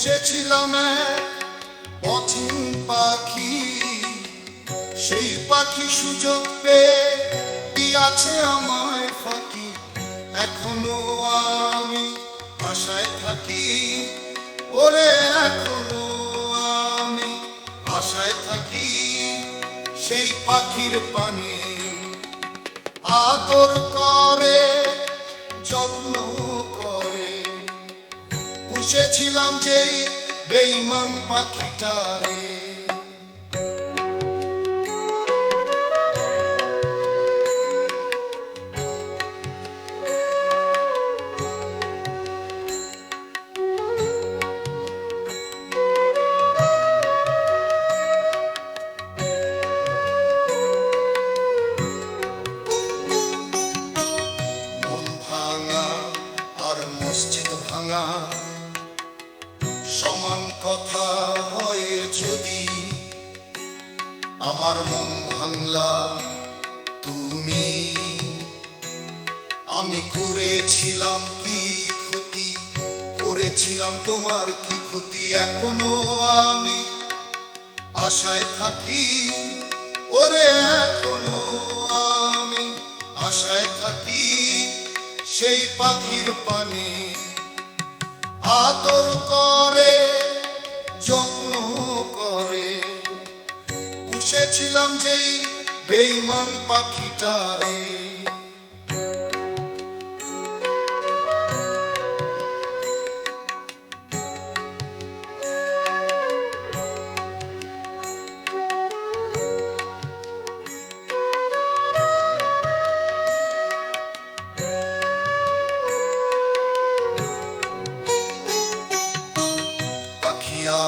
পুষেছিলাম এক অচিন পাখি, সেই পাখি সুযোগ পেয়ে দিয়াছে আমায় ফাঁকি। এখনো আমি আশায় থাকি, ওরে এখনো আমি আশায় থাকি। সেই পাখির পানে আদর করে, যত্ন করে, পুষেছিলাম যেই বেঈমান পাখিটারে। মসজিদ ভাঙা সমান কথা হয় যদি, আমার মন ভাঙলা তুমি। আমি করেছিলাম কি ক্ষতি, করেছিলাম তোমার কি ক্ষতি। এখনো আমি আশায় থাকি, ওরে এখনো আমি আশায় থাকি। সেই পাখির পানে আদর করে, যত্ন করে, পুষেছিলাম যেই বেঈমান পাখিটারে।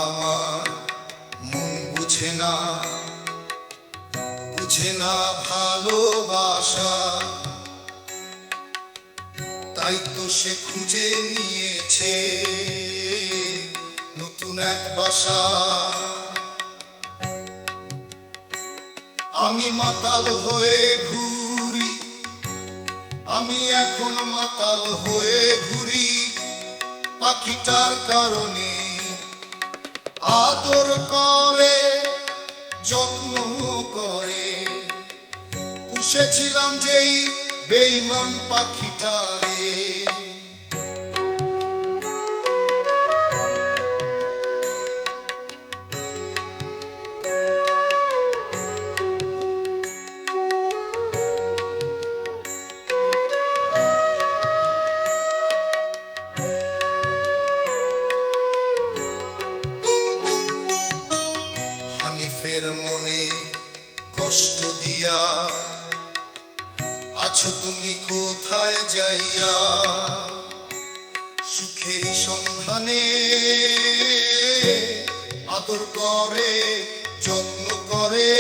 আমার মন বুঝে না, বুঝে না ভালোবাসা, তাই তো সে খুঁজে নিয়েছে নতুন এক বাসা। আমি মাতাল হয়ে ঘুরি, আমি এখন মাতাল হয়ে ঘুরি পাখিটার কারণে। আদর করে, যত্ন করে, পুষেছিলাম যেই বেঈমান পাখিটারে। হানিফের মনে কষ্ট দিয়া আছো তুমি কোথায় যাইয়া, সুখের সন্ধানে আদর করে, যত্ন করে,